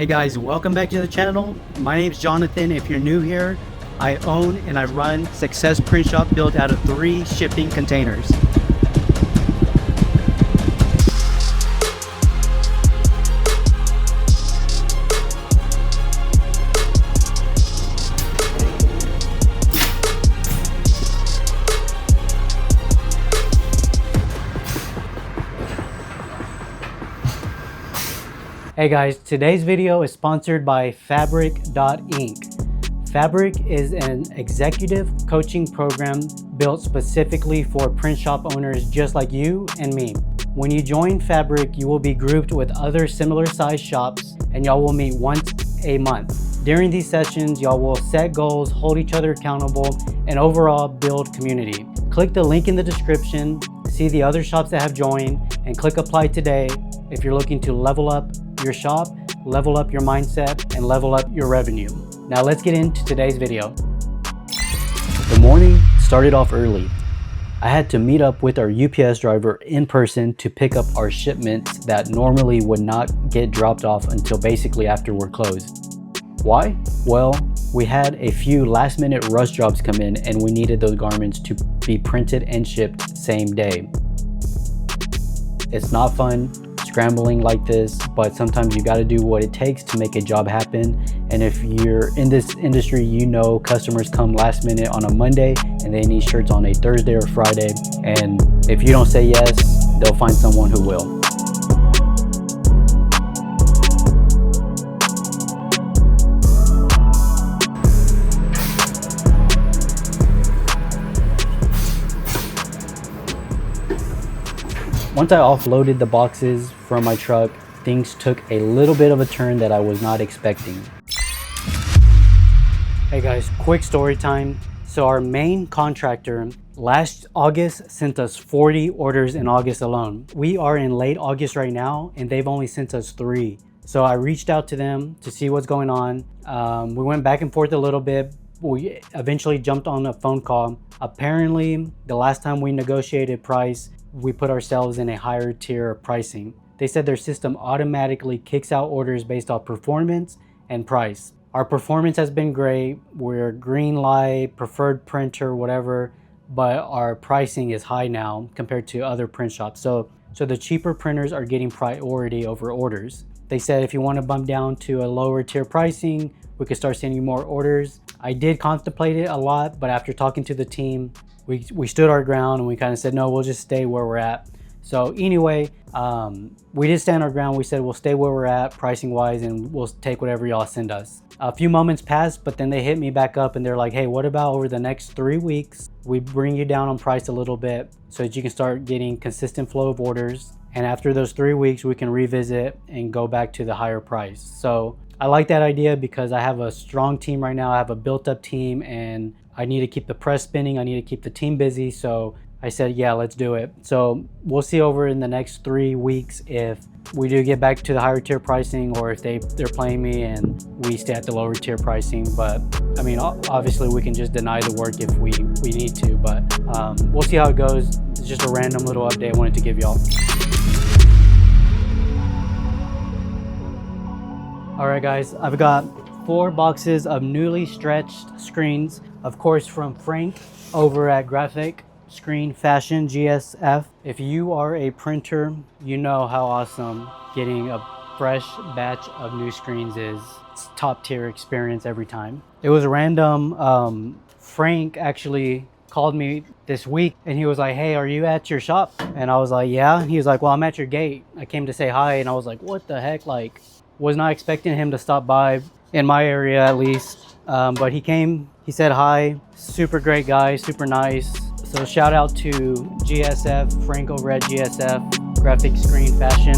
Hey guys, welcome back to the channel. My name is Jonathan. If you're new here, I own and I run Success Print Shop built out of 3 shipping containers. Hey guys, today's video is sponsored by Fabric.Ink. Fabric is an executive coaching program built specifically for print shop owners just like you and me. When you join Fabric, you will be grouped with other similar sized shops and y'all will meet once a month. During these sessions, y'all will set goals, hold each other accountable, and overall build community. Click the link in the description, see the other shops that have joined, and click apply today if you're looking to level up your shop, level up your mindset, and level up your revenue. Now let's get into today's video. The morning started off early. I had to meet up with our UPS driver in person to pick up our shipments that normally would not get dropped off until basically after we're closed. Why? Well, we had a few last minute rush jobs come in and we needed those garments to be printed and shipped same day. It's not fun scrambling like this, but sometimes you got to do what it takes to make a job happen. And if you're in this industry, you know customers come last minute on a Monday and they need shirts on a Thursday or Friday, and if you don't say yes, they'll find someone who will. Once I offloaded the boxes from my truck, things took a little bit of a turn that I was not expecting. Hey guys, quick story time. So our main contractor last August sent us 40 orders in August alone. We are in late August right now and they've only sent us 3. So I reached out to them to see what's going on. We went back and forth a little bit. We eventually jumped on a phone call. Apparently, the last time we negotiated price, we put ourselves in a higher tier of pricing. They said their system automatically kicks out orders based off performance and price. Our performance has been great. We're green light, preferred printer, whatever, but our pricing is high now compared to other print shops. So the cheaper printers are getting priority over orders. They said if you want to bump down to a lower tier pricing, we could start sending more orders. I did contemplate it a lot, but after talking to the team, we stood our ground and we kind of said, no, we'll just stay where we're at. So anyway, we did stand our ground. We said we'll stay where we're at pricing wise and we'll take whatever y'all send us. A few moments passed, but then they hit me back up and they're like, hey, what about over the next 3 weeks, we bring you down on price a little bit so that you can start getting consistent flow of orders. And after those 3 weeks, we can revisit and go back to the higher price. So I like that idea because I have a strong team right now. I have a built up team and I need to keep the press spinning. I need to keep the team busy. So I said, yeah, let's do it. So we'll see over in the next 3 weeks if we do get back to the higher tier pricing or if they're playing me and we stay at the lower tier pricing. But I mean, obviously we can just deny the work if we need to, but we'll see how it goes. It's just a random little update I wanted to give y'all. All right, guys, I've got 4 boxes of newly stretched screens, of course, from Frank over at Graphic Screen Fashion GSF. If you are a printer, you know how awesome getting a fresh batch of new screens is. It's top tier experience every time. It was random. Frank actually called me this week and he was like, hey, are you at your shop? And I was like, yeah. He was like, well, I'm at your gate. I came to say hi. And I was like, what the heck? Like, was not expecting him to stop by in my area at least. But he came, he said hi, super great guy, super nice. So shout out to GSF, Frank over at GSF, Graphic Screen Fashion.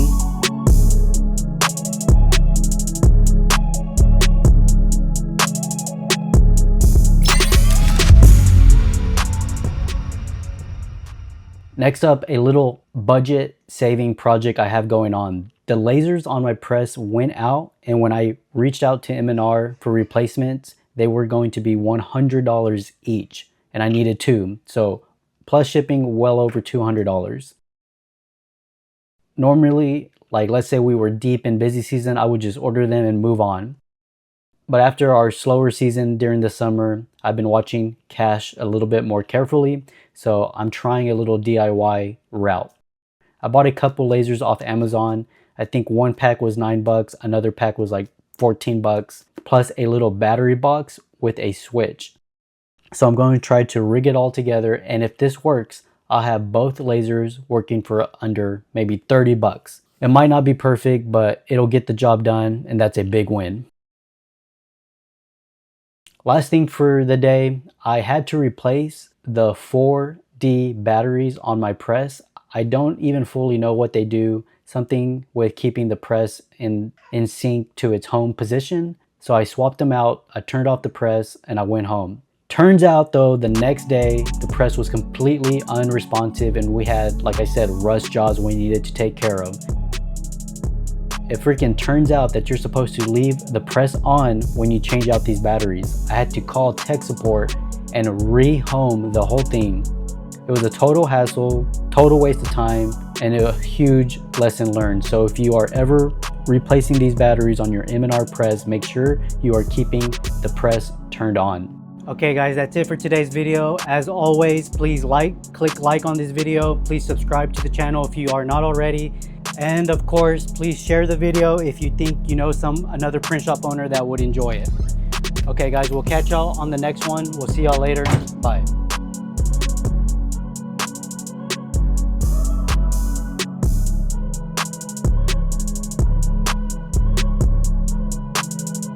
Next up, a little budget saving project I have going on. The lasers on my press went out, and when I reached out to M&R for replacements, they were going to be $100 each, and I needed 2. So plus shipping, well over $200. Normally, Like let's say we were deep in busy season, I would just order them and move on. But after our slower season during the summer, I've been watching cash a little bit more carefully. So I'm trying a little DIY route. I bought a couple lasers off Amazon. I think one pack was $9, another pack was like $14, plus a little battery box with a switch. So I'm going to try to rig it all together, and if this works, I'll have both lasers working for under maybe $30. It might not be perfect, but it'll get the job done, and that's a big win. Last thing for the day, I had to replace the 4D batteries on my press. I don't even fully know what they do, something with keeping the press in sync to its home position. So I swapped them out, I turned off the press, and I went home. Turns out though, the next day, the press was completely unresponsive and we had, like I said, rust jobs we needed to take care of. It freaking turns out that you're supposed to leave the press on when you change out these batteries. I had to call tech support and rehome the whole thing. It was a total hassle, total waste of time, and a huge lesson learned. So if you are ever replacing these batteries on your M&R press, make sure you are keeping the press turned on. Okay guys, that's it for today's video. As always, please click like on this video. Please subscribe to the channel if you are not already. And of course, please share the video if you think you know another print shop owner that would enjoy it. Okay guys, we'll catch y'all on the next one. We'll see y'all later. Bye.